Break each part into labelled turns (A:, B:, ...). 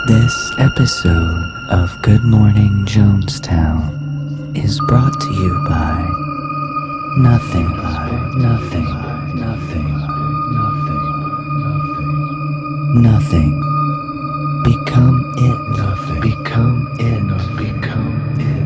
A: This episode of Good Morning Jonestown is brought to you by nothing. Become it. Become it. Become it.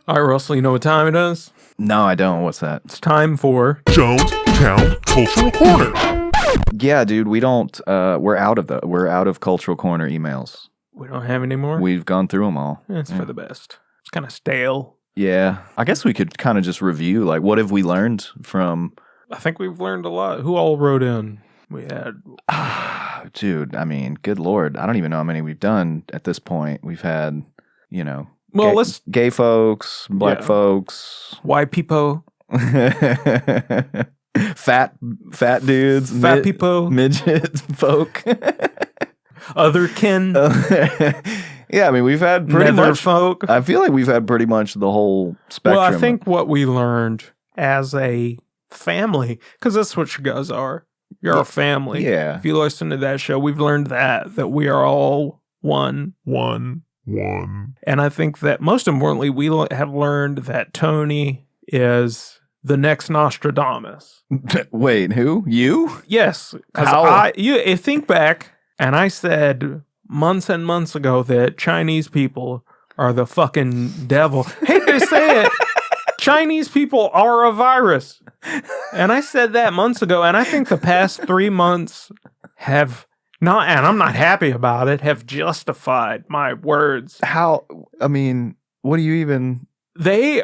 B: All right, Russell, you know what time it is?
C: No, I don't. What's that?
B: It's time for
D: Jonestown Cultural Corner.
C: Yeah, dude, we don't. We're out of Cultural Corner emails.
B: We don't have any more?
C: We've gone through them all.
B: It's for the best. It's kind of stale.
C: Yeah, I guess we could kind of just review, like, what have we learned from?
B: I think we've learned a lot. Who all wrote in? We had...
C: Dude, I mean, good Lord. I don't even know how many we've done at this point. We've had,
B: Well,
C: let's gay folks, black folks,
B: white people,
C: fat dudes,
B: people,
C: midget folk,
B: other kin.
C: Yeah, I mean, we've had pretty much
B: folk.
C: I feel like we've had pretty much the whole spectrum.
B: Well, I think what we learned as a family, because that's what you guys are. You're a family.
C: Yeah.
B: If you listen to that show, we've learned that we are all one. And I think that most importantly, we have learned that Tony is the next Nostradamus.
C: Wait, who? You?
B: Yes.
C: How?
B: You think back, and I said months and months ago that Chinese people are the fucking devil. Hate to say it, Chinese people are a virus. And I said that months ago, and I think the past 3 months have... not, and I'm not happy about it, have justified my words.
C: How? I mean, what do you even...
B: They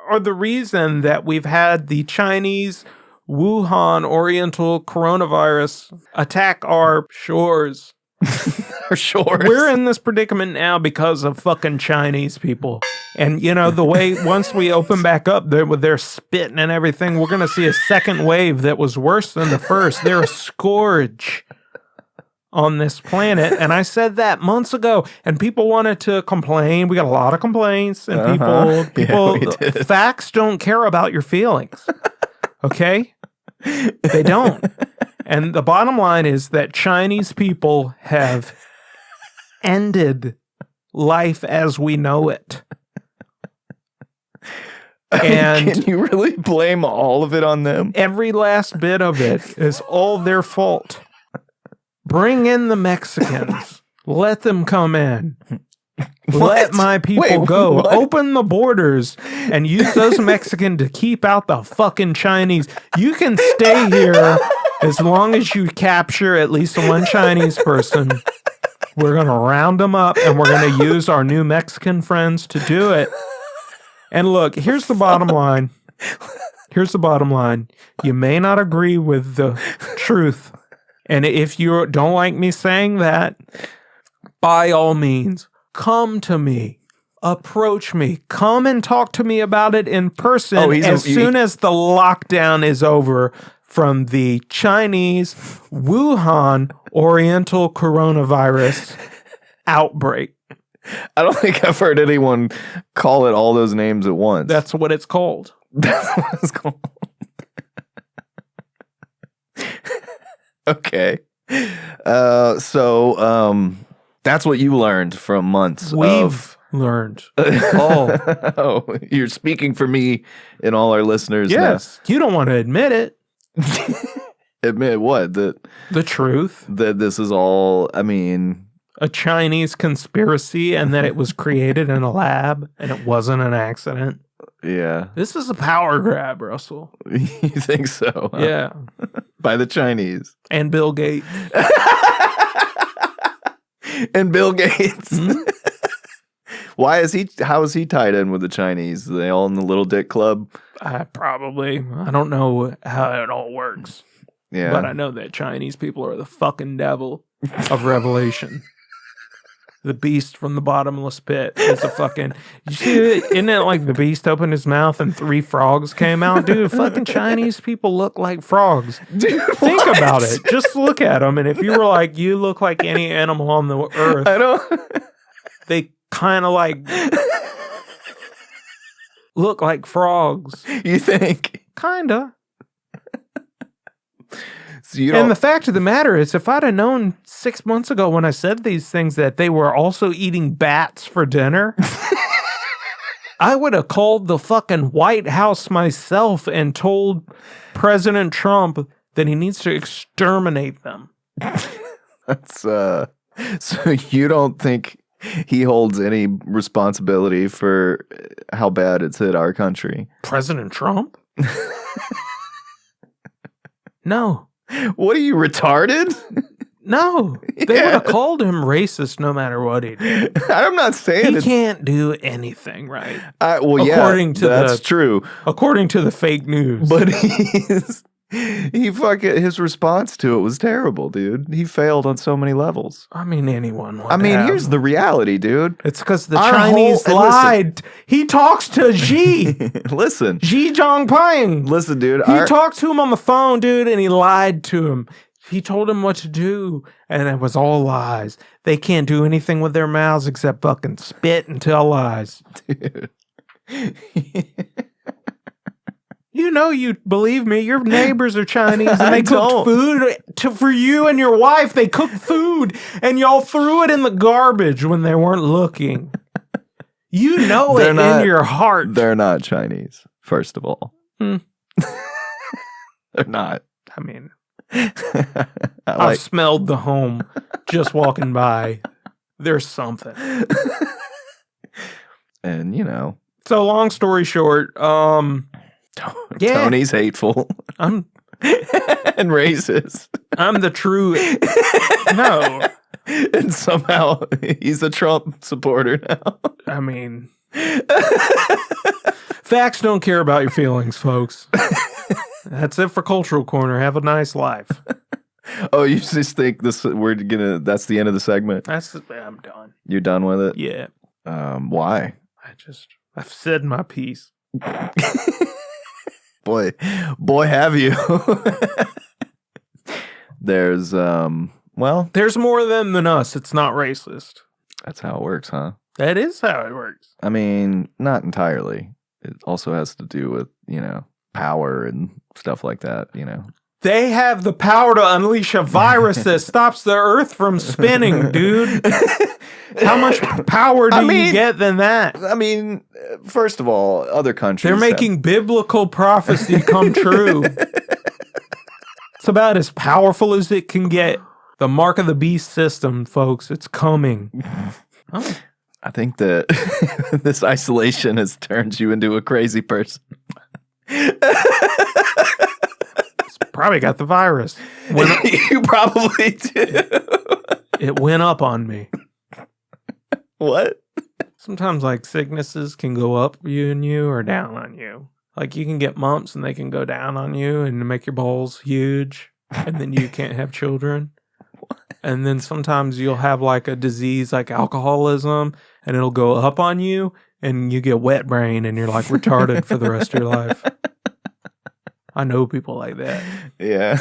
B: are the reason that we've had the Chinese Wuhan Oriental coronavirus attack our shores.
C: Our shores?
B: We're in this predicament now because of fucking Chinese people. And, the way, once we open back up, they're spitting and everything, we're going to see a second wave that was worse than the first. They're a scourge on this planet, and I said that months ago, and people wanted to complain. We got a lot of complaints, and people facts don't care about your feelings. Okay? They don't. And the bottom line is that Chinese people have ended life as we know it. And
C: can you really blame all of it on them?
B: Every last bit of it is all their fault. Bring in the Mexicans. Let them come in. Let my people go.
C: What?
B: Open the borders and use those Mexicans to keep out the fucking Chinese. You can stay here as long as you capture at least one Chinese person. We're going to round them up, and we're going to use our new Mexican friends to do it. And look, here's the bottom line. Here's the bottom line. You may not agree with the truth. And if you don't like me saying that, by all means, come to me, approach me, come and talk to me about it in person soon as the lockdown is over from the Chinese Wuhan Oriental coronavirus outbreak.
C: I don't think I've heard anyone call it all those names at once.
B: That's what it's called.
C: That's what it's called. Okay. So that's what you learned from months.
B: We've learned. Oh,
C: you're speaking for me and all our listeners.
B: Yes. You don't want to admit it.
C: Admit what?
B: The truth.
C: That this is all,
B: a Chinese conspiracy, and that it was created in a lab and it wasn't an accident.
C: Yeah.
B: This is a power grab, Russell.
C: You think so? Huh?
B: Yeah.
C: By the Chinese.
B: And Bill Gates.
C: And Bill Gates.
B: Mm-hmm.
C: How is he tied in with the Chinese? Are they all in the Little Dick Club?
B: Probably. I don't know how it all works.
C: Yeah.
B: But I know that Chinese people are the fucking devil of Revelation. the beast from the bottomless pit. It's a fucking. You see it? Isn't it like the beast opened his mouth and 3 frogs came out? Dude, fucking Chinese people look like frogs.
C: Dude,
B: Think
C: what?
B: about it. Just look at them. And if you were like, you look like any animal on the earth,
C: I don't.
B: they kind of like look like frogs.
C: You think?
B: Kinda.
C: So you don't.
B: And the fact of the matter is, if I'd have known 6 months ago when I said these things that they were also eating bats for dinner, I would have called the fucking White House myself and told President Trump that he needs to exterminate them.
C: That's so you don't think he holds any responsibility for how bad it's hit our country?
B: President Trump? No.
C: What are you, retarded?
B: No. They would have called him racist no matter what he did.
C: I'm not saying
B: He can't do anything right.
C: Well,
B: According
C: yeah,
B: to
C: that's true.
B: According to the fake news.
C: But his response to it was terrible, dude. He failed on so many levels.
B: I mean, anyone would
C: Here's the reality, dude.
B: It's because the
C: Our
B: Chinese
C: whole-
B: lied. He talks to Xi.
C: Listen,
B: Xi Jinping.
C: listen, dude.
B: He talked to him on the phone, dude, and he lied to him. He told him what to do, and it was all lies. They can't do anything with their mouths except fucking spit and tell lies.
C: Dude.
B: You know, you believe me. Your neighbors are Chinese, and
C: I
B: they
C: don't.
B: cooked food for you and your wife. They cooked food, and y'all threw it in the garbage when they weren't looking. You know
C: They're
B: it
C: not-
B: in your heart.
C: They're not Chinese, first of all.
B: Hmm.
C: They're not.
B: I mean,
C: I
B: I've smelled the home just walking by. There's something.
C: and
B: So, long story short, yeah.
C: Tony's hateful
B: I'm
C: and racist.
B: I'm the true. No,
C: And somehow he's a Trump supporter now.
B: I mean, facts don't care about your feelings, folks. That's it for Cultural Corner. Have a nice life.
C: Oh, you just think that's the end of the segment?
B: I'm done.
C: You're done with it?
B: Yeah,
C: Why?
B: I've said my piece.
C: Boy, have you. There's
B: There's more of them than us. It's not racist.
C: that's how it works, huh?
B: That is how it works.
C: I mean, not entirely. It also has to do with, power and stuff like that,
B: They have the power to unleash a virus that stops the earth from spinning, dude. How much power do you get than that?
C: I mean, first of all, other countries
B: They're making biblical prophecy come true. It's about as powerful as it can get. The mark of the beast system, folks. It's coming. Oh.
C: I think that this isolation has turned you into a crazy person.
B: Probably got the virus.
C: You probably do.
B: It went up on me.
C: What?
B: Sometimes like sicknesses can go up you or down on you. Like you can get mumps and they can go down on you and make your balls huge and then you can't have children. And then sometimes you'll have like a disease like alcoholism and it'll go up on you and you get wet brain and you're like retarded for the rest of your life. I know people like that.
C: Yeah.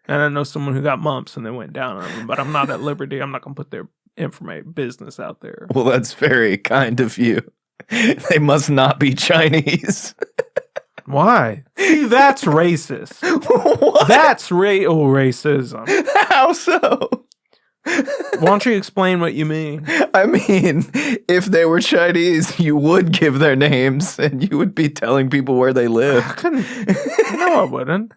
B: And I know someone who got mumps and they went down on them, but I'm not at liberty. I'm not going to put their business out there.
C: Well, that's very kind of you. They must not be Chinese.
B: Why? See, that's racist.
C: What?
B: That's racism.
C: How so?
B: Why don't you explain what you mean?
C: I mean, if they were Chinese, you would give their names and you would be telling people where they live.
B: No, I wouldn't.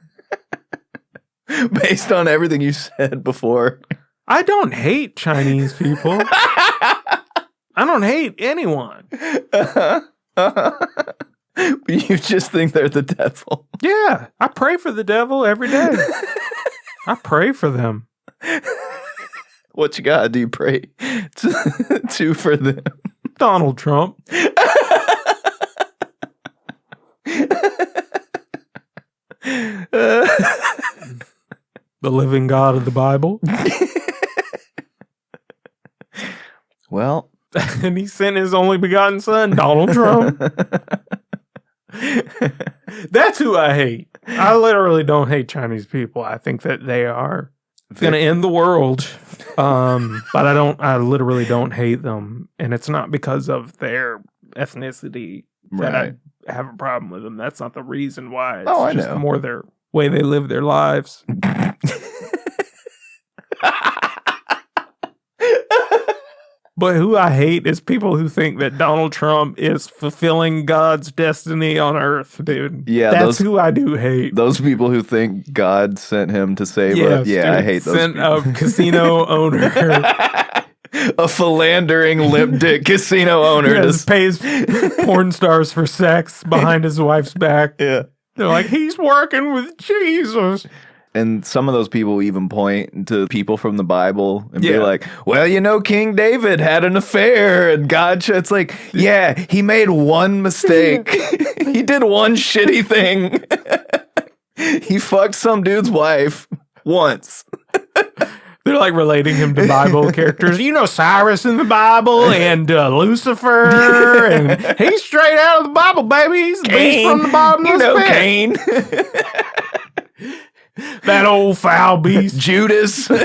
C: Based on everything you said before.
B: I don't hate Chinese people. I don't hate anyone.
C: You just think they're the devil.
B: Yeah, I pray for the devil every day. I pray for them.
C: What you got? Do you pray to for them?
B: Donald Trump. The living God of the Bible. And he sent his only begotten son, Donald Trump. That's who I hate. I literally don't hate Chinese people. I think that they are going to end the world. But I literally don't hate them. And it's not because of their ethnicity that I have a problem with them. That's not the reason why. It's
C: I
B: just
C: know.
B: more their way they live their lives. But who I hate is people who think that Donald Trump is fulfilling God's destiny on earth, dude.
C: Yeah,
B: that's who I do hate.
C: Those people who think God sent him to save us. Yeah,
B: dude,
C: I hate those
B: sent
C: people.
B: a casino owner.
C: A philandering lip dick casino owner.
B: Just pays porn stars for sex behind his wife's back.
C: Yeah.
B: They're like, he's working with Jesus.
C: And some of those people even point to people from the Bible and be like, well, King David had an affair and God, it's like, yeah, he made one mistake. He did one shitty thing. He fucked some dude's wife once.
B: They're like relating him to Bible characters. Cyrus in the Bible and Lucifer. And he's straight out of the Bible, baby. He's the beast from the bottomless pit.
C: Cain.
B: That old foul beast.
C: Judas. There's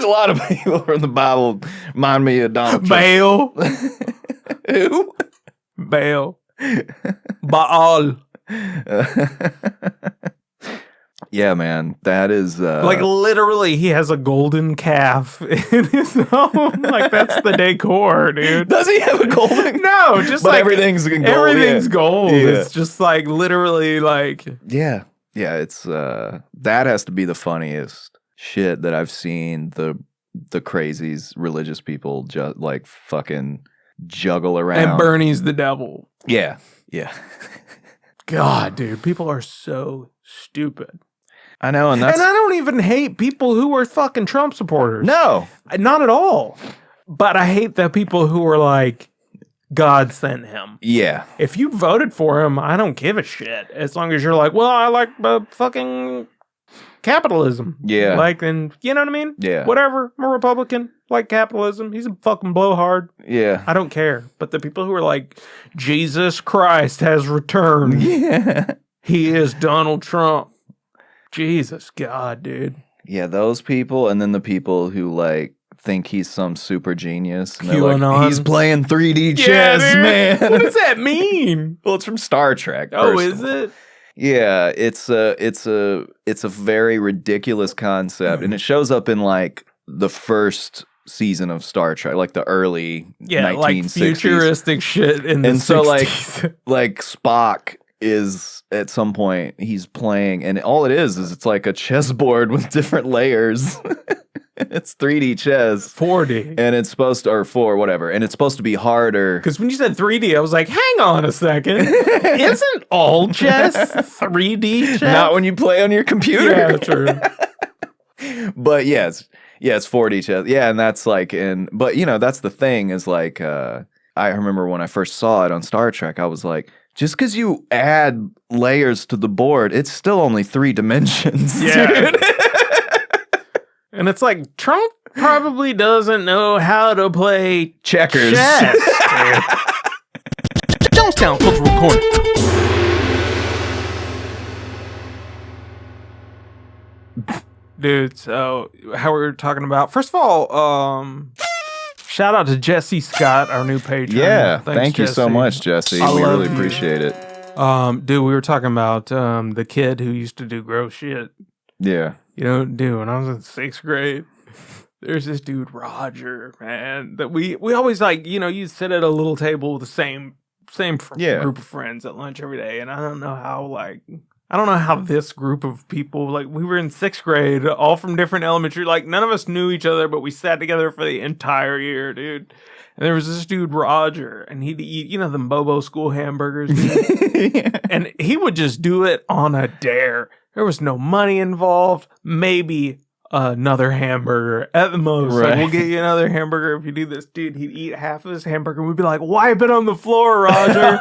C: a lot of people from the Bible remind me of Donald Trump.
B: Baal.
C: Who?
B: Baal. Baal.
C: Yeah, man. That is...
B: like, literally, he has a golden calf in his home. Like, that's the decor, dude.
C: Does he have a golden?
B: No, just
C: but
B: like...
C: everything's in gold.
B: Everything's gold.
C: Yeah.
B: It's just, like, literally, like...
C: Yeah. Yeah, it's... that has to be the funniest shit that I've seen. The crazies, religious people just, like, fucking juggle around.
B: And Bernie's the devil.
C: Yeah. Yeah.
B: God, dude. People are so stupid.
C: I know, and
B: I don't even hate people who are fucking Trump supporters.
C: No.
B: Not at all. But I hate the people who are like, God sent him.
C: Yeah.
B: If you voted for him, I don't give a shit. As long as you're like, well, I like fucking capitalism.
C: Yeah.
B: Like, and you know what I mean?
C: Yeah.
B: Whatever. I'm a Republican. Like capitalism. He's a fucking blowhard.
C: Yeah.
B: I don't care. But the people who are like, Jesus Christ has returned.
C: Yeah.
B: He is Donald Trump. Jesus God, dude.
C: Yeah, those people, and then the people who like think he's some super genius. And they're
B: QAnon.
C: like, he's playing 3D chess,
B: dude.
C: man.
B: What does that mean?
C: Well, it's from Star Trek.
B: Oh, is it?
C: Yeah, it's a very ridiculous concept, and it shows up in like the first season of Star Trek, like the early 1960s.
B: Like futuristic shit in the
C: and so
B: 60s.
C: like Spock is at some point he's playing, and all it is it's like a chessboard with different layers. It's 3D chess,
B: 4D,
C: and it's supposed to, or 4, whatever, and it's supposed to be harder.
B: Because when you said 3D, I was like, hang on a second, isn't all chess 3D chess?
C: Not when you play on your computer.
B: Yeah, true.
C: But it's 4D chess. Yeah, and that's like but that's the thing is like I remember when I first saw it on Star Trek, I was like, just because you add layers to the board, it's still only 3 dimensions.
B: Yeah.
C: Dude.
B: And it's like, Trump probably doesn't know how to play
C: Checkers.
B: chess. Jonestown Cultural Corner. Dude, so how we were talking about, first of all, shout out to Jesse Scott, our new patron.
C: Yeah,
B: Thanks,
C: thank you so
B: Jesse.
C: much, Jesse.
B: I
C: We
B: love
C: really
B: you.
C: appreciate it.
B: Dude, we were talking about the kid who used to do gross shit.
C: Yeah.
B: Dude, when I was in 6th grade, there's this dude, Roger, man, that we always like, you sit at a little table with the same group of friends at lunch every day. And I don't know how this group of people, like, we were in 6th grade, all from different elementary, like, none of us knew each other, but we sat together for the entire year, dude. And there was this dude, Roger, and he'd eat, the Bobo School hamburgers, dude.
C: Yeah.
B: And he would just do it on a dare. There was no money involved, maybe another hamburger at the most.
C: Right.
B: Like, we'll get you another hamburger if you do this. Dude, he'd eat half of his hamburger and we'd be like, wipe it on the floor, Roger.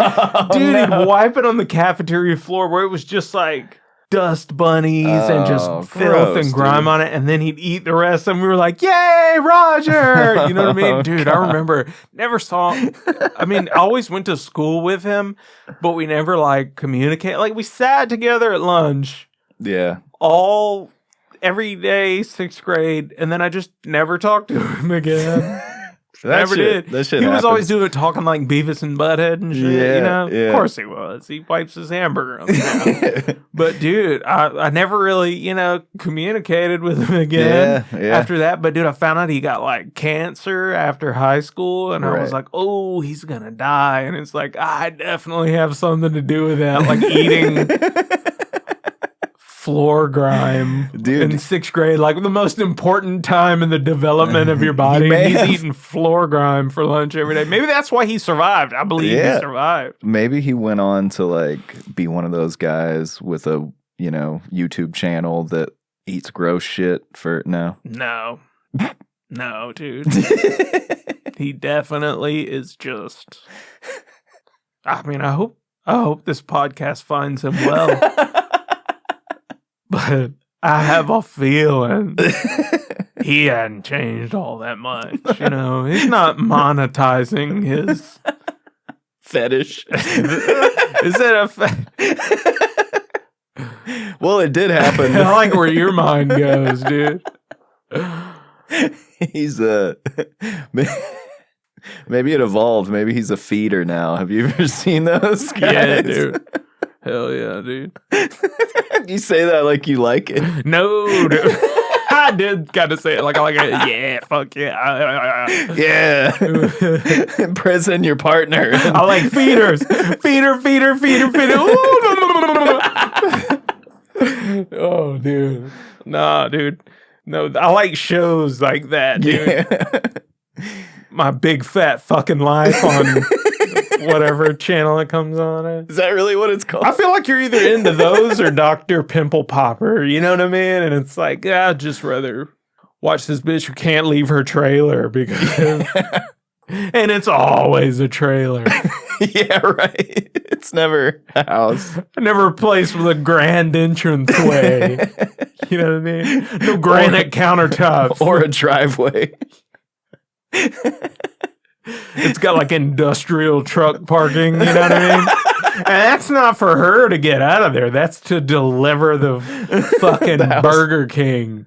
B: Dude, he'd wipe it on the cafeteria floor where it was just like dust bunnies and just filth
C: gross,
B: and grime
C: dude.
B: on it. And then he'd eat the rest and we were like, yay, hey, Roger. You know what I mean?
C: Oh,
B: Dude, I remember, I always went to school with him, but we never like communicate. Like we sat together at lunch
C: Yeah.
B: every day, 6th grade, and then I just never talked to him again. Never did.
C: That shit
B: He was always
C: happens.
B: talking like Beavis and Butthead and shit.
C: Yeah,
B: You know,
C: yeah.
B: of course he was. He wipes his hamburger on the ground. But dude, I never really communicated with him again
C: Yeah.
B: after that. But dude, I found out he got like cancer after high school, and I was
C: Right.
B: like, oh, he's gonna die. And it's like I definitely have something to do with that, like eating floor grime,
C: Dude.
B: in 6th grade, like the most important time in the development of your body.
C: may
B: He's
C: have.
B: eating floor grime for lunch every day. Maybe that's why he survived. I believe he
C: Yeah.
B: survived.
C: Maybe he went on to like be one of those guys with a YouTube channel that eats gross shit for no.
B: No, dude. He definitely is just. I mean, I hope this podcast finds him well. But I have a feeling he hadn't changed all that much. He's not monetizing his
C: Fetish.
B: Is it a
C: Well, it did happen.
B: I like where your mind goes, dude.
C: He's maybe it evolved. Maybe he's a feeder now. Have you ever seen those guys?
B: Yeah, dude. Hell yeah, dude.
C: You say that like you like it.
B: No, dude. I did kind of say it like I like it. Yeah, fuck yeah.
C: Yeah. Imprison your partner.
B: I like feeders. Feeder. Oh, dude. Nah, dude. No, I like shows like that, dude.
C: Yeah.
B: My Big Fat Fucking Life on whatever channel it comes on.
C: Is that really what it's called?
B: I feel like you're either into those or Dr. Pimple Popper. You know what I mean? And it's like, I'd just rather watch this bitch who can't leave her trailer because. And it's always a trailer.
C: Yeah, right. It's never a house.
B: Never a place with a grand entranceway. You know what I mean? No granite countertops.
C: Or a driveway.
B: It's got like industrial truck parking, you know what I mean? And that's not for her to get out of there. That's to deliver the fucking
C: The house.
B: Burger King.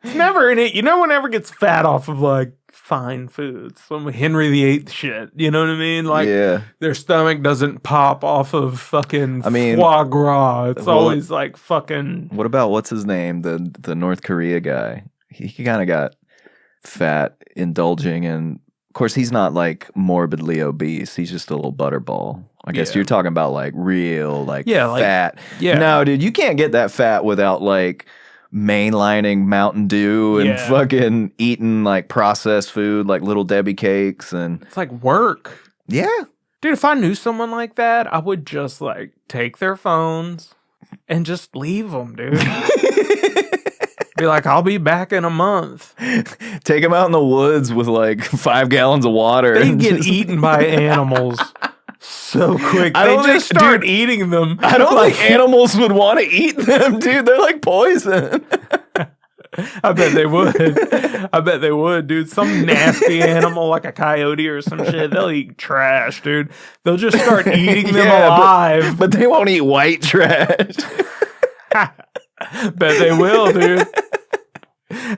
B: It's never in it. You know one ever gets fat off of like fine foods. Some Henry VIII shit. You know what I mean? Like
C: Yeah.
B: their stomach doesn't pop off of fucking
C: mean,
B: foie gras. It's
C: well,
B: always like fucking.
C: What about what's his name? The North Korea guy. He kind of got fat, indulging, and of course he's not like morbidly obese. He's just a little butterball. I guess
B: Yeah.
C: you're talking about like real like
B: Yeah, like-
C: fat.
B: yeah.
C: No, dude, you can't get that fat without like mainlining Mountain Dew and
B: Yeah.
C: fucking eating like processed food like Little Debbie cakes and
B: It's like work.
C: yeah.
B: Dude, if I knew someone like that, I would just like take their phones and just leave them, dude. Be like, I'll be back in a month.
C: Take him out in the woods with like 5 gallons of water.
B: They
C: and
B: get
C: just-
B: eaten by animals so quick.
C: I
B: They
C: don't
B: just
C: think-
B: start
C: dude,
B: eating them.
C: I don't
B: like,
C: think animals would want to eat them, dude. They're like poison.
B: I bet they would. Dude. Some nasty animal like a coyote or some shit. They'll eat trash, dude. They'll just start eating them
C: Yeah,
B: alive.
C: But they won't eat white trash.
B: Bet they will, dude.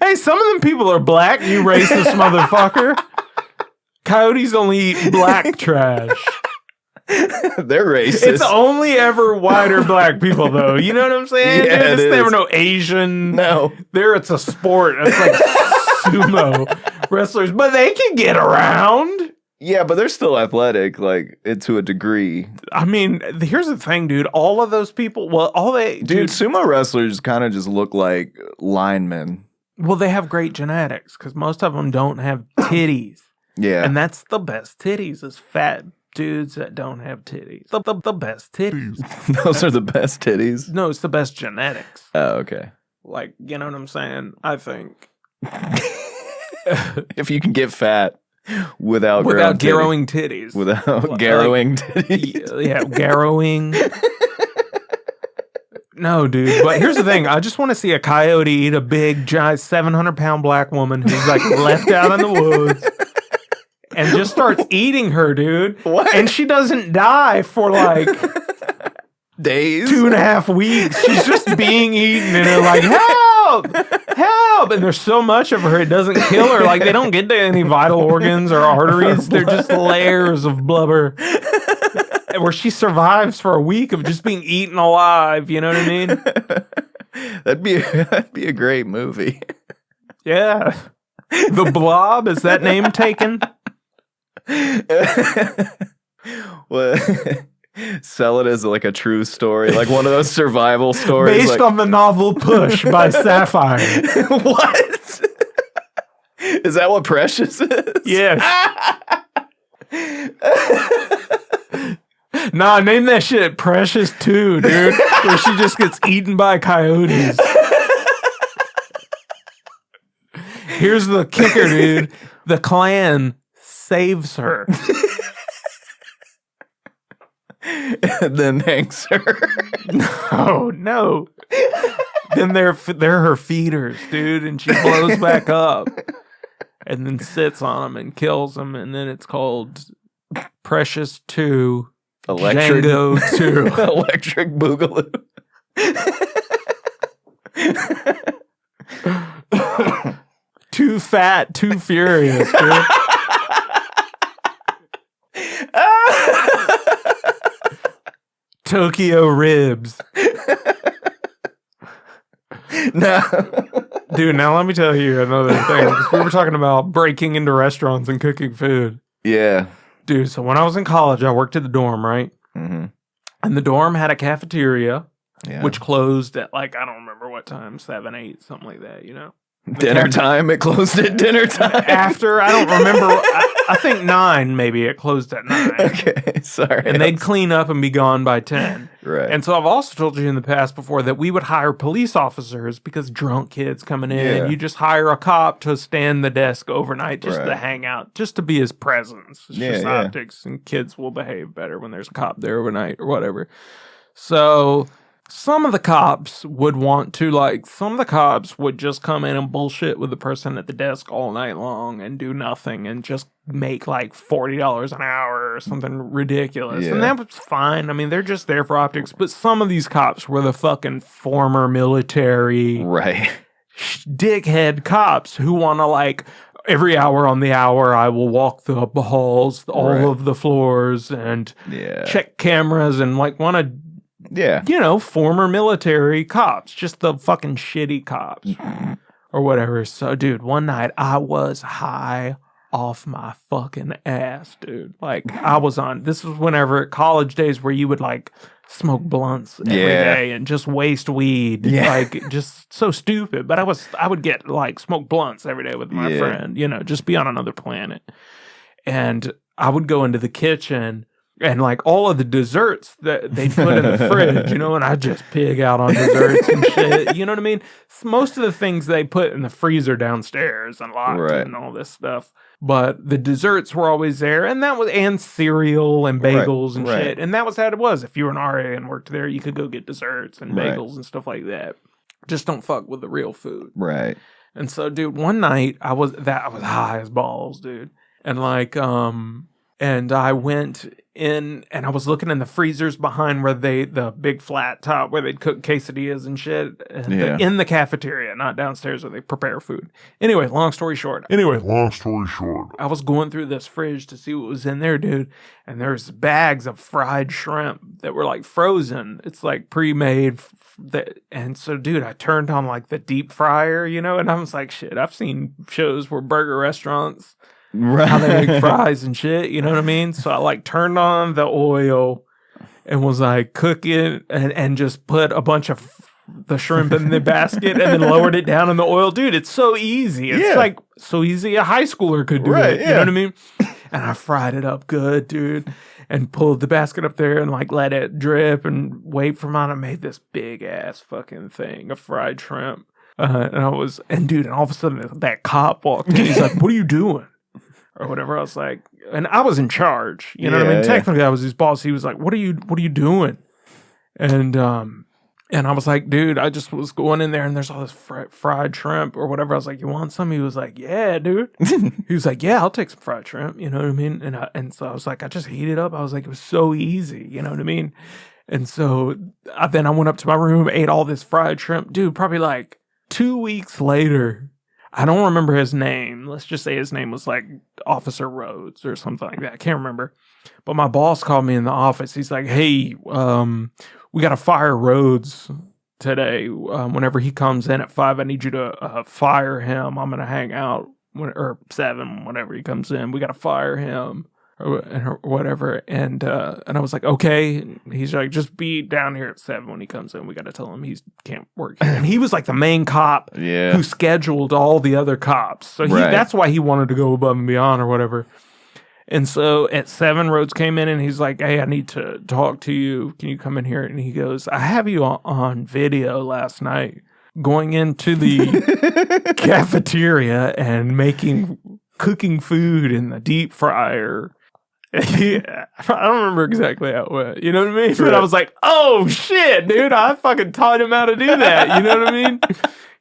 B: Hey, some of them people are black, you racist motherfucker. Coyotes only eat black trash.
C: They're racist.
B: It's only ever white or black people, though. You know what I'm saying?
C: Yeah,
B: dude?
C: it
B: It's never
C: is.
B: no Asian.
C: No.
B: There, it's a sport. It's like sumo wrestlers, but they can get around.
C: Yeah, but they're still athletic, like to a degree.
B: I mean, here's the thing, dude. All of those people,
C: Dude, sumo wrestlers kind of just look like linemen.
B: well, they have great genetics because most of them don't have titties.
C: Yeah.
B: And that's the best titties is fat dudes that don't have titties. The best titties.
C: Those are the best titties.
B: No, it's the best genetics.
C: Oh, okay.
B: Like, you know what I'm saying? I think.
C: If you can get fat without growing
B: garrowing titties.
C: Without garrowing titties.
B: Yeah, garrowing. No, dude. But here's the thing. I just want to see a coyote eat a big, giant 700-pound black woman who's like left out in the woods and just starts eating her, dude.
C: What?
B: And she doesn't die for like
C: days,
B: 2.5 weeks. She's just being eaten and they're like, help, help. And there's so much of her, it doesn't kill her. Like they don't get to any vital organs or arteries. They're just layers of blubber. Where she survives for a week of just being eaten alive. You know what I mean?
C: that'd be a great movie.
B: Yeah. The Blob, is that name taken?
C: Well, sell it as like a true story, like one of those survival stories.
B: Based on the novel Push by Sapphire.
C: What? Is that what Precious is?
B: Yes. Nah, name that shit Precious 2, dude. Where she just gets eaten by coyotes. Here's the kicker, dude. The Klan saves her.
C: And then hangs her.
B: No. Then they're her feeders, dude, and she blows back up. And then sits on them and kills them, and then it's called Precious 2.
C: Electric
B: Django 2.
C: Electric Boogaloo.
B: Too fat, too furious, dude. Tokyo ribs.
C: No.
B: Dude, now let me tell you another thing. 'Cause we were talking about breaking into restaurants and cooking food.
C: Yeah.
B: Dude, so when I was in college, I worked at the dorm, right?
C: Mm-hmm.
B: And the dorm had a cafeteria,
C: Yeah.
B: which closed at like, I don't remember what time, 7, 8, something like that, you know?
C: Dinner time. It closed at dinner time.
B: After, I don't remember, I think 9 maybe, it closed at 9.
C: Okay, sorry.
B: And they'd clean up and be gone by 10.
C: Right.
B: And so I've also told you in the past before that we would hire police officers because drunk kids coming in,
C: Yeah.
B: and you just hire a cop to stand the desk overnight just to
C: Right.
B: hang out, just to be his presence. It's just
C: Yeah.
B: optics, and kids will behave better when there's a cop there overnight or whatever. So some of the cops would just come in and bullshit with the person at the desk all night long and do nothing and just make like $40 an hour or something ridiculous.
C: Yeah.
B: And that was fine. I mean, they're just there for optics. But some of these cops were the fucking former military
C: Right.
B: dickhead cops who want to like, every hour on the hour, I will walk the halls, all
C: Right.
B: of the floors, and
C: Yeah.
B: check cameras and like want to,
C: Yeah.
B: you know, former military cops, just the fucking shitty cops or whatever. So, dude, one night I was high off my fucking ass, dude. Like, I was on, this was whenever college days where you would like smoke blunts every
C: Yeah.
B: day and just waste weed.
C: Yeah.
B: Like, just so stupid. But I would get like smoke blunts every day with my
C: Yeah.
B: friend, you know, just be on another planet. And I would go into the kitchen and like all of the desserts that they put in the fridge, you know, and I just pig out on desserts and shit. You know what I mean? Most of the things they put in the freezer downstairs and locked
C: Right.
B: and all this stuff. But the desserts were always there, and cereal and bagels and
C: right.
B: shit. And that was how it was. If you were an RA and worked there, you could go get desserts and
C: Right.
B: bagels and stuff like that. Just don't fuck with the real food.
C: Right.
B: And so, dude, one night I was high as balls, dude. And like, and I went in and I was looking in the freezers behind where the big flat top where they'd cook quesadillas and shit
C: Yeah.
B: in the cafeteria, not downstairs where they prepare food. Anyway, long story short,
D: Long story short,
B: I was going through this fridge to see what was in there, dude. And there's bags of fried shrimp that were like frozen. It's like pre-made. And so, dude, I turned on like the deep fryer, you know, and I was like, shit, I've seen shows where burger restaurants,
C: Right.
B: how they make fries and shit, you know what I mean? So I like turned on the oil and was like cooking and just put a bunch of the shrimp in the basket and then lowered it down in the oil. Dude, it's so easy. It's
C: Yeah.
B: like so easy a high schooler could do
C: Right,
B: it. You
C: yeah.
B: know what I mean? And I fried it up good, dude, and pulled the basket up there and like let it drip and wait for mine. I made this big ass fucking thing of fried shrimp. And dude, and all of a sudden that cop walked in. He's like, "What are you doing?" Or whatever. I was like, and I was in charge. You know what I mean?
C: Yeah.
B: Technically, I was his boss. He was like, "What are you doing?" And And I was like, dude, I just was going in there and there's all this fried shrimp or whatever. I was like, you want some? He was like, yeah, dude. He was like, yeah, I'll take some fried shrimp. You know what I mean? And so I was like, I just heat it up. I was like, it was so easy. You know what I mean? And so then I went up to my room, ate all this fried shrimp. Dude, probably like 2 weeks later, I don't remember his name. Let's just say his name was like Officer Rhodes or something like that. I can't remember. But my boss called me in the office. He's like, hey, we got to fire Rhodes today. Whenever he comes in at 5, I need you to fire him. I'm going to hang out or 7, whenever he comes in. We got to fire him or whatever. And I was like, okay. He's like, just be down here at 7 when he comes in. We got to tell him he can't work here. And he was like the main cop who scheduled all the other cops. So that's why he wanted to go above and beyond or whatever. And so at 7, Rhodes came in and he's like, hey, I need to talk to you. Can you come in here? And he goes, I have you on video last night going into the cafeteria and cooking food in the deep fryer. I don't remember exactly how it went. You know what I mean? But I was like, oh, shit, dude. I fucking taught him how to do that. You know what I mean?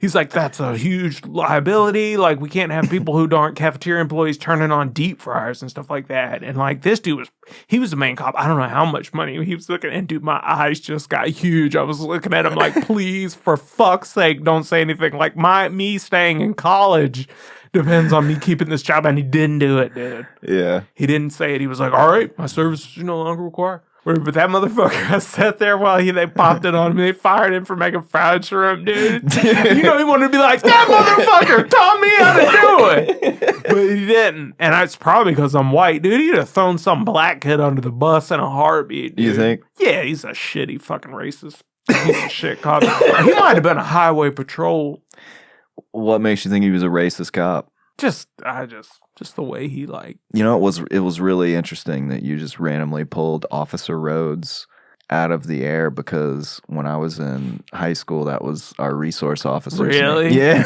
B: He's like, that's a huge liability. Like, we can't have people who aren't cafeteria employees turning on deep fryers and stuff like that. And like, this dude he was the main cop. I don't know how much money he was looking at. And dude, my eyes just got huge. I was looking at him like, please, for fuck's sake, don't say anything. Like, me staying in college depends on me keeping this job. And he didn't do it, dude.
C: Yeah.
B: He didn't say it. He was like, all right, my services are no longer required. But that motherfucker, I sat there while they popped it on me. They fired him for making fried shrimp, dude. You know, he wanted to be like, that motherfucker taught me how to do it. But he didn't. And it's probably because I'm white, dude. He'd have thrown some black kid under the bus in a heartbeat, dude.
C: You think?
B: Yeah, he's a shitty fucking racist piece of shit cop. He might have been a highway patrol.
C: What makes you think he was a racist cop?
B: Just the way he like.
C: You know, it was really interesting that you just randomly pulled Officer Rhodes out of the air, because when I was in high school, that was our resource officer.
B: Really?
C: Yeah.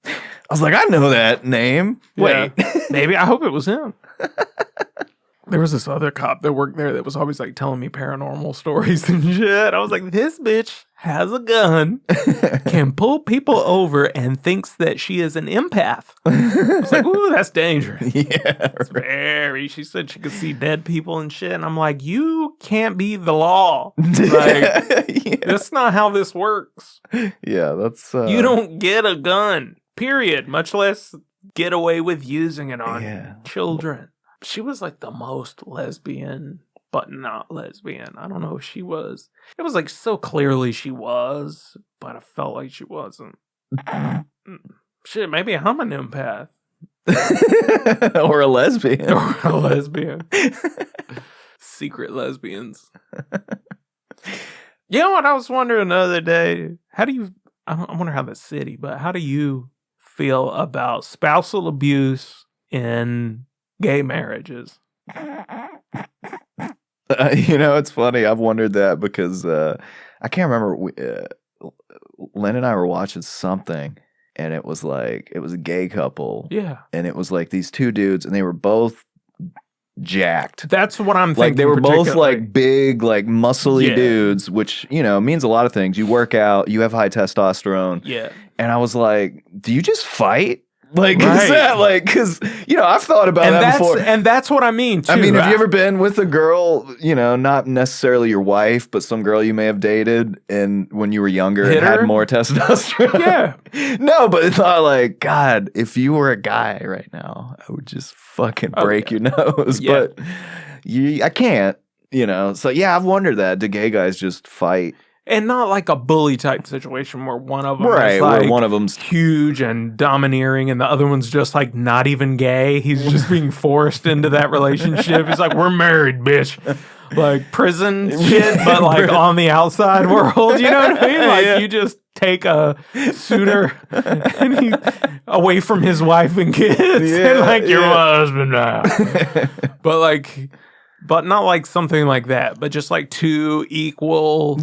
C: I was like, I know that name.
B: Yeah.
C: Wait.
B: Maybe. I hope it was him. There was this other cop that worked there that was always like telling me paranormal stories and shit. I was like, this bitch has a gun, can pull people over, and thinks that she is an empath. I was like, ooh, that's dangerous.
C: Yeah.
B: Very. She said she could see dead people and shit. And I'm like, you can't be the law. Like, that's not how this works.
C: Yeah, that's...
B: You don't get a gun, period. Much less get away with using it on children. She was like the most lesbian, but not lesbian. I don't know if she was. It was like so clearly she was, but I felt like she wasn't. Shit, maybe I'm an empath.
C: Or a lesbian.
B: Or a lesbian. Secret lesbians. You know what I was wondering the other day? I wonder how the city, but how do you feel about spousal abuse in gay marriages?
C: You know, it's funny. I've wondered that because I can't remember. Lynn and I were watching something, and it was a gay couple.
B: Yeah.
C: And it was like these 2 dudes, and they were both jacked.
B: That's what I'm thinking.
C: Like, they were both like big, like muscly dudes, which, you know, means a lot of things. You work out, you have high testosterone.
B: Yeah.
C: And I was like, do you just fight? Like, is that like, because, you know, I've thought about that before.
B: And that's what I mean, too.
C: I mean, have you ever been with a girl, you know, not necessarily your wife, but some girl you may have dated and when you were younger and had more testosterone?
B: Yeah.
C: No, but it's not like, God, if you were a guy right now, I would just fucking break your nose. Yeah. But I can't, you know. So, yeah, I've wondered that. Do gay guys just fight?
B: And not like a bully type situation where one of them
C: is like
B: where
C: one of them's
B: huge and domineering and the other one's just like not even gay. He's just being forced into that relationship. He's like, we're married, bitch. Like prison shit, but like on the outside world. You know what I mean? Like you just take a suitor and away from his wife and kids and like you're my husband now. But not like something like that, but just like 2 equal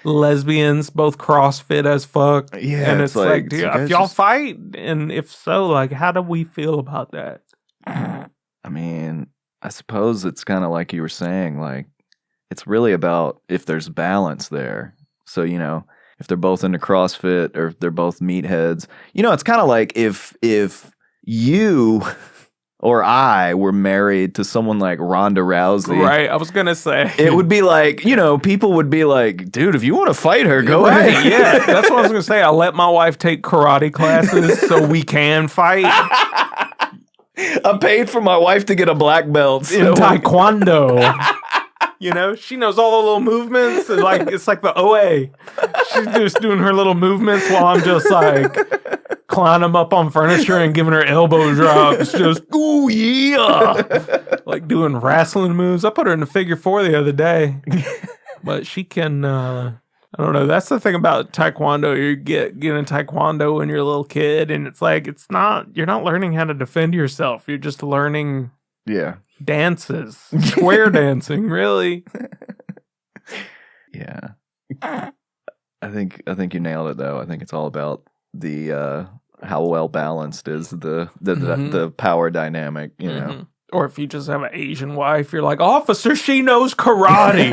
B: lesbians, both CrossFit as fuck.
C: Yeah.
B: And it's like if y'all fight, and if so, like, how do we feel about that?
C: I mean, I suppose it's kind of like you were saying, like, it's really about if there's balance there. So, if they're both into CrossFit or if they're both meatheads, it's kind of like if you or I were married to someone like Ronda Rousey.
B: Right, I was going to say.
C: It would be like, people would be like, dude, if you want to fight her, go
B: right,
C: ahead.
B: Yeah, that's what I was going to say. I'll let my wife take karate classes so we can fight.
C: I paid for my wife to get a black belt.
B: In Taekwondo. She knows all the little movements. And it's like the OA. She's just doing her little movements while I'm just like climbing up on furniture and giving her elbow drops. Just, ooh, yeah. Like doing wrestling moves. I put her in the figure 4 the other day. But she can, I don't know. That's the thing about Taekwondo. You get in Taekwondo when you're a little kid, and it's like, you're not learning how to defend yourself. You're just learning.
C: Yeah.
B: Dances, square dancing, really.
C: Yeah, I think you nailed it though. I think it's all about the how well balanced is the power dynamic,
B: Or if you just have an Asian wife, you're like, officer, she knows karate.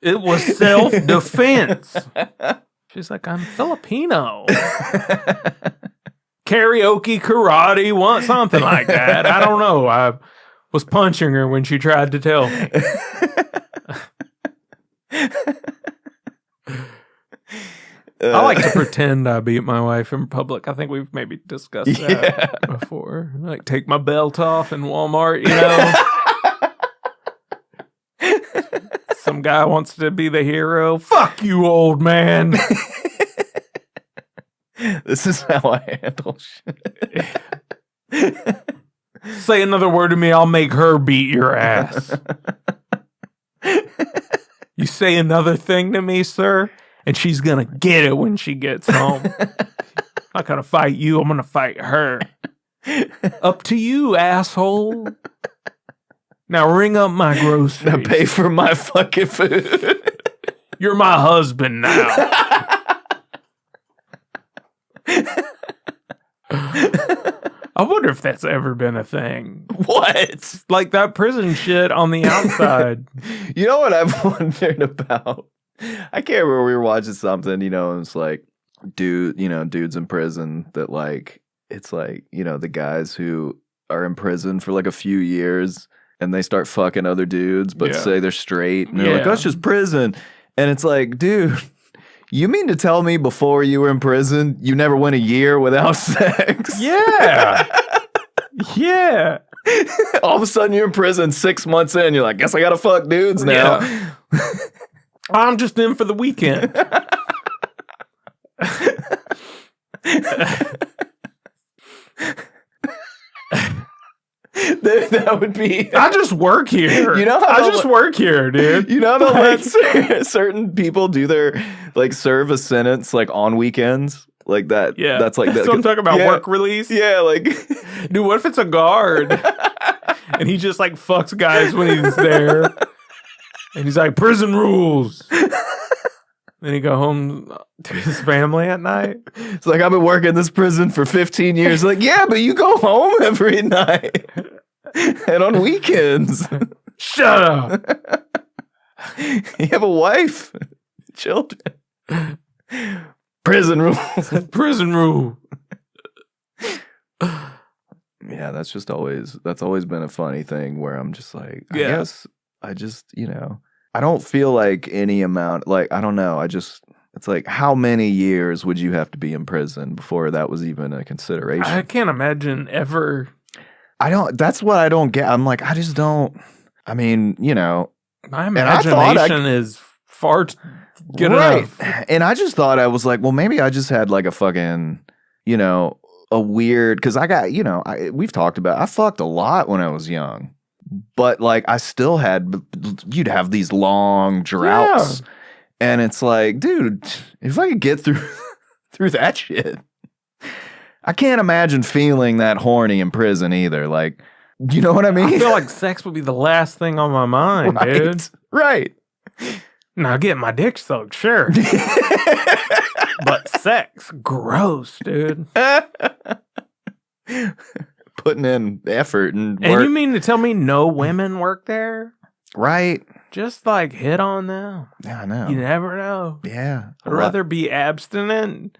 B: It was self-defense. She's like, I'm Filipino. Karaoke, karate, something like that. I don't know. I was punching her when she tried to tell me. I like to pretend I beat my wife in public. I think we've maybe discussed that before. Like take my belt off in Walmart, Some guy wants to be the hero. Fuck you, old man.
C: This is how I handle shit.
B: Say another word to me, I'll make her beat your ass. You say another thing to me, sir, and she's gonna get it when she gets home. I'm not gonna fight you, I'm gonna fight her. Up to you, asshole. Now ring up my groceries.
C: Now pay for my fucking food.
B: You're my husband now. I wonder if that's ever been a thing.
C: What?
B: Like that prison shit on the outside.
C: You know what I've wondered about? I can't remember, we were watching something, and it's like, dudes in prison that like, it's like, the guys who are in prison for like a few years and they start fucking other dudes, but say they're straight. And they're like, that's just prison. And it's like, dude, you mean to tell me before you were in prison, you never went a year without sex?
B: Yeah. Yeah.
C: All of a sudden you're in prison 6 months in. You're like, guess I gotta fuck dudes now.
B: Yeah. I'm just in for the weekend.
C: That would be.
B: I just work here. I just work here, dude.
C: They'll let certain people do their serve a sentence on weekends like that.
B: Yeah,
C: that's like that.
B: So I'm talking about work release.
C: Yeah,
B: dude, what if it's a guard and he just fucks guys when he's there, and he's like prison rules. Then he go home to his family at night.
C: It's like, I've been working this prison for 15 years. Like, yeah, but you go home every night and on weekends.
B: Shut up.
C: You have a wife, children. Prison rules.
B: Prison rule.
C: Yeah, that's always been a funny thing where I'm just like, I guess I just, I don't feel like any amount, I don't know. It's like, how many years would you have to be in prison before that was even a consideration?
B: I can't imagine ever.
C: That's what I don't get. I'm like, I just don't, I mean,
B: my imagination is far good enough.
C: And I just thought, I was like, well, maybe I just had a fucking, a weird, because I got, we've talked about, I fucked a lot when I was young. But I still had, you'd have these long droughts. Yeah. And it's like, dude, if I could get through that shit, I can't imagine feeling that horny in prison either. You know what I mean?
B: I feel like sex would be the last thing on my mind,
C: right,
B: dude.
C: Right.
B: Now, getting my dick sucked, sure. But sex, gross, dude.
C: Putting in effort and work.
B: And you mean to tell me no women work there?
C: Right?
B: Just like hit on them.
C: Yeah, I know.
B: You never know.
C: Yeah.
B: I'd rather be abstinent.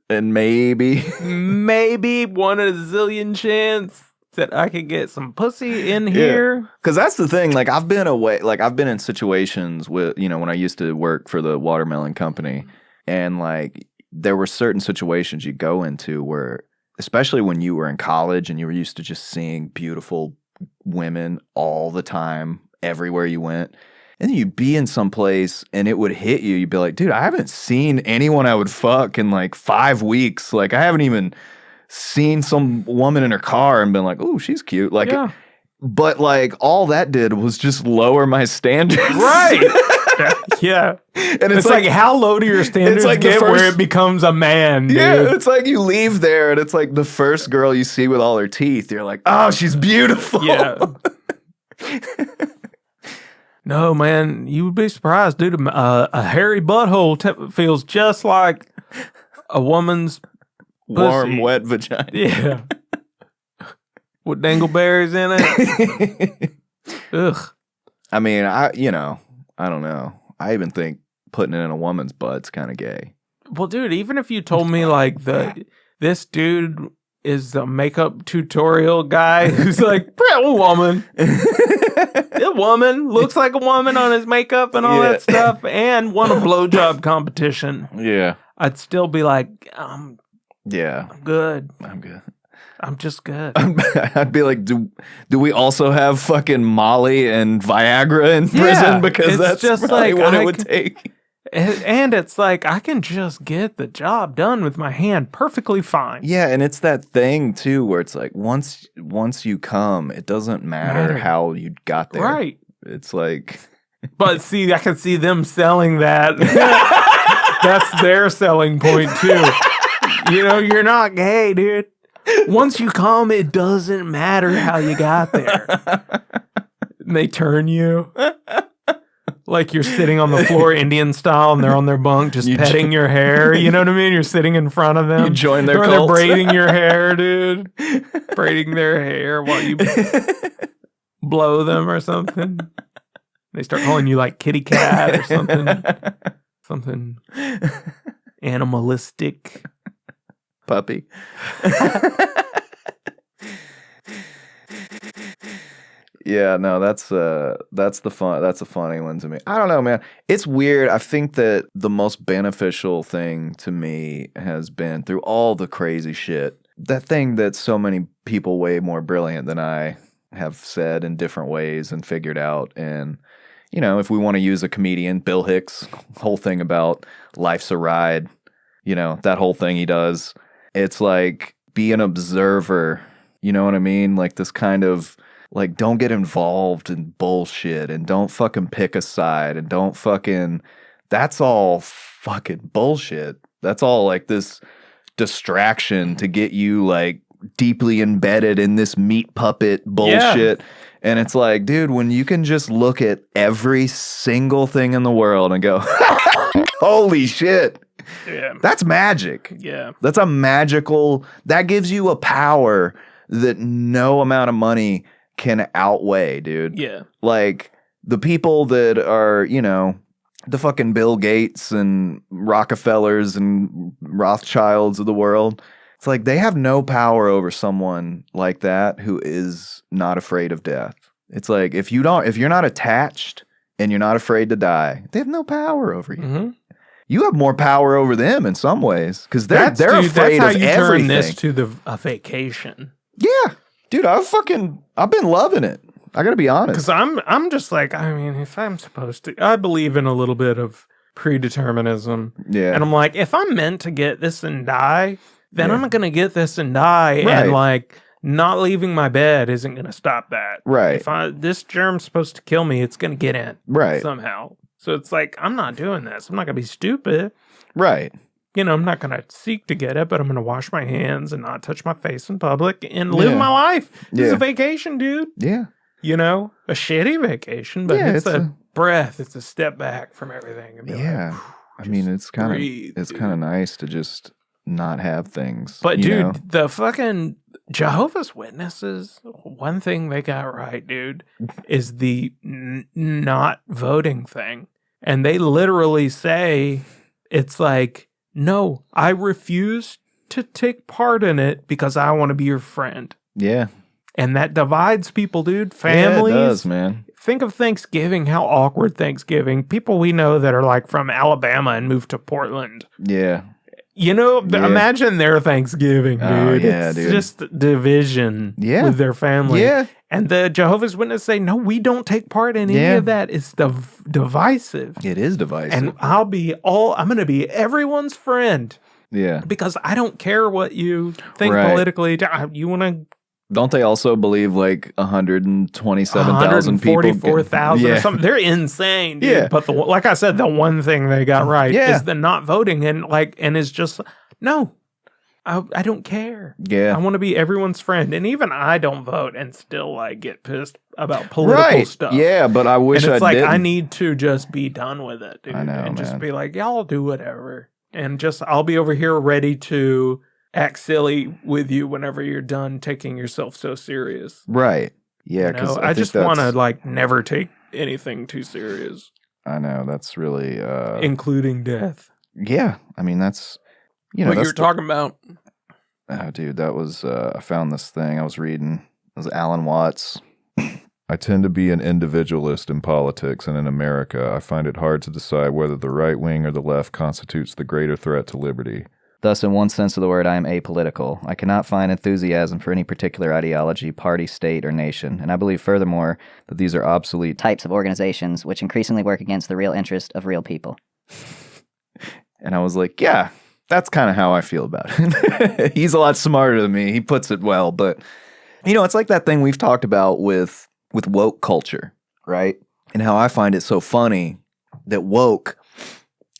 C: And maybe
B: one in a zillion chance that I could get some pussy in here.
C: Because that's the thing. Like, I've been away. Like, I've been in situations with, when I used to work for the watermelon company. And, like, there were certain situations you go into where, especially when you were in college and you were used to just seeing beautiful women all the time, everywhere you went. And then you'd be in some place and it would hit you. You'd be like, dude, I haven't seen anyone I would fuck in like 5 weeks. Like, I haven't even seen some woman in her car and been like, oh, she's cute. Like, but like all that did was just lower my standards.
B: Right. Yeah. And it's like how low do your standards get where it becomes a man, dude?
C: Yeah, it's like you leave there and it's like the first girl you see with all her teeth. You're like, oh, she's beautiful.
B: Yeah. No, man, you would be surprised, dude. A hairy butthole feels just like a woman's
C: warm,
B: pussy.
C: wet vagina.
B: Yeah. With dingleberries in it. Ugh.
C: I mean, I don't know. I even think putting it in a woman's butt's kind of gay.
B: Well, dude, even if you told me like this dude is a makeup tutorial guy who's like, a woman. A woman looks like a woman on his makeup and all that stuff, and won a blowjob competition.
C: Yeah,
B: I'd still be like, I'm good.
C: I'm good.
B: I'm just good.
C: I'd be like, do we also have fucking Molly and Viagra in prison? Because that's just like what it would take.
B: And it's like, I can just get the job done with my hand perfectly fine.
C: Yeah, and it's that thing, too, where it's like, once you come, it doesn't matter how you got there.
B: Right.
C: It's like...
B: But see, I can see them selling that. That's their selling point, too. You're not gay, dude. Once you come, it doesn't matter how you got there. And they turn you. Like you're sitting on the floor Indian style and they're on their bunk just petting your hair. You know what I mean? You're sitting in front of them.
C: You join their
B: cult.
C: cult.
B: They're braiding your hair, dude. Braiding their hair while you blow them or something. They start calling you like kitty cat or something. Something animalistic.
C: Puppy. Yeah, no, that's a funny one to me. I don't know, man. It's weird. I think that the most beneficial thing to me has been through all the crazy shit. That thing that so many people way more brilliant than I have said in different ways and figured out. And, if we want to use a comedian, Bill Hicks, whole thing about life's a ride, that whole thing he does. It's like, be an observer. You know what I mean? Like this kind of... Like, don't get involved in bullshit and don't fucking pick a side and don't fucking... That's all fucking bullshit. That's all like this distraction to get you like deeply embedded in this meat puppet bullshit. Yeah. And it's like, dude, when you can just look at every single thing in the world and go, holy shit.
B: Yeah.
C: That's magic.
B: Yeah.
C: That's a magical... That gives you a power that no amount of money can outweigh, dude.
B: Yeah.
C: Like the people that are, the fucking Bill Gates and Rockefellers and Rothschilds of the world. It's like they have no power over someone like that who is not afraid of death. It's like if you're not attached and you're not afraid to die, they have no power over you. Mm-hmm. You have more power over them in some ways because they're afraid of everything. That's how you turn this
B: to a vacation.
C: Yeah. Dude, I've been loving it. I gotta be honest.
B: Because I'm just like, I mean, if I'm supposed to, I believe in a little bit of predeterminism. Yeah. And I'm like, if I'm meant to get this and die, then I'm gonna get this and die. Right. And like, not leaving my bed isn't gonna stop that.
C: Right.
B: If this germ's supposed to kill me, it's gonna get in.
C: Right.
B: Somehow. So it's like, I'm not doing this. I'm not gonna be stupid.
C: Right.
B: I'm not going to seek to get it, but I'm going to wash my hands and not touch my face in public and live my life. This is a vacation, dude.
C: Yeah.
B: A shitty vacation, but it's a breath. It's a step back from everything. And be like,
C: I mean, it's kind of nice to just not have things.
B: But
C: you
B: dude,
C: know?
B: the fucking Jehovah's Witnesses, one thing they got right, dude, is the not voting thing. And they literally say, it's like, no, I refuse to take part in it because I want to be your friend.
C: Yeah.
B: And that divides people, dude. Families.
C: Yeah, it does, man.
B: Think of Thanksgiving, how awkward Thanksgiving. People we know that are like from Alabama and moved to Portland.
C: Yeah.
B: You know,
C: Yeah.
B: Imagine their Thanksgiving, dude.
C: Oh, yeah,
B: it's
C: dude.
B: just division with their family.
C: Yeah.
B: And the Jehovah's Witnesses say, no, we don't take part in any of that. It's divisive.
C: It is divisive.
B: And I'm going to be everyone's friend.
C: Yeah.
B: Because I don't care what you think
C: Right.
B: politically. You want to...
C: Don't they also believe like 127,000 people?
B: 144,000 or something. They're insane, dude.
C: Yeah.
B: But like I said, the one thing they got right is the not voting, and it's just no. I don't care.
C: Yeah.
B: I want to be everyone's friend, and even I don't vote, and still like get pissed about political stuff.
C: Yeah, but I wish
B: and it's
C: I didn't.
B: I need to just be done with it, dude.
C: I know,
B: and just
C: man.
B: be like, y'all do whatever, and just I'll be over here ready to act silly with you whenever you're done taking yourself so serious.
C: Right. Yeah, because
B: I just want to like never take anything too serious.
C: I know that's really
B: including death.
C: Yeah, I mean that's
B: what you're talking about.
C: Oh, dude, that was I found this thing I was reading. It was Alan Watts.
D: I tend to be an individualist in politics, and in America, I find it hard to decide whether the right wing or the left constitutes the greater threat to liberty.
C: Thus, in one sense of the word, I am apolitical. I cannot find enthusiasm for any particular ideology, party, state, or nation, and I believe furthermore that these are obsolete
E: types of organizations which increasingly work against the real interest of real people.
C: And I was like, yeah, that's kind of how I feel about it. He's a lot smarter than me. He puts it well, but it's like that thing we've talked about with woke culture, right? And how I find it so funny that woke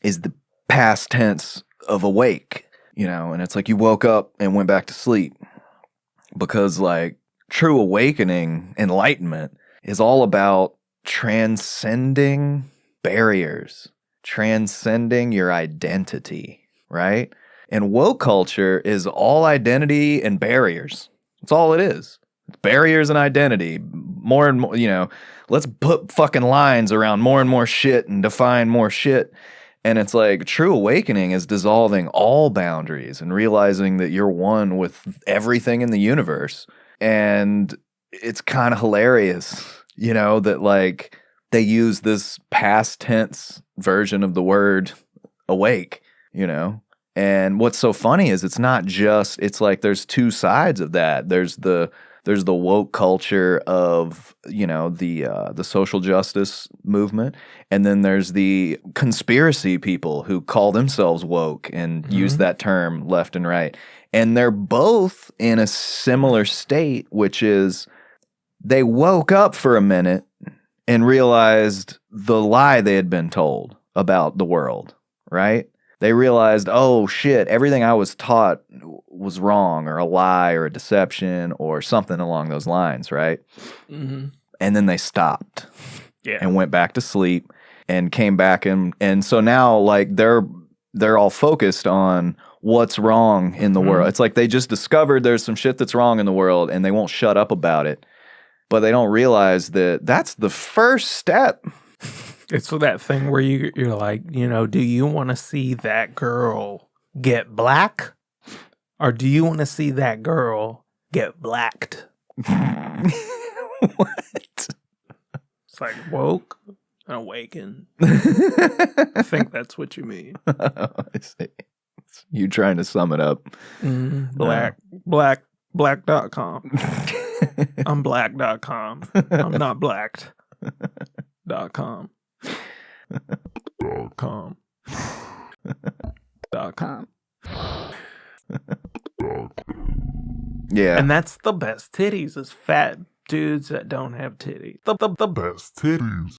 C: is the past tense of awake. And it's like you woke up and went back to sleep, because like true awakening, enlightenment is all about transcending barriers, transcending your identity, right? And woke culture is all identity and barriers. That's all it is. It's barriers and identity. More and more, let's put fucking lines around more and more shit and define more shit. And it's like true awakening is dissolving all boundaries and realizing that you're one with everything in the universe. And it's kind of hilarious, that like they use this past tense version of the word awake, And what's so funny is it's not just, it's like there's two sides of that. There's the woke culture of, the social justice movement. And then there's the conspiracy people who call themselves woke and use that term left and right. And they're both in a similar state, which is they woke up for a minute and realized the lie they had been told about the world, right? They realized, oh shit, everything I was taught was wrong or a lie or a deception or something along those lines, right?
B: Mm-hmm.
C: And then they stopped and went back to sleep and came back. And so now like they're all focused on what's wrong in the world. It's like they just discovered there's some shit that's wrong in the world and they won't shut up about it. But they don't realize that that's the first step.
B: It's that thing where you're like, do you want to see that girl get black? Or do you want to see that girl get blacked?
C: What?
B: It's like woke and awaken. I think that's what you mean.
C: I see. You trying to sum it up.
B: Black.com. I'm black.com. I'm not blacked.com. .com. .com.
C: Yeah.
B: And that's the best titties is fat dudes that don't have titties. The best titties.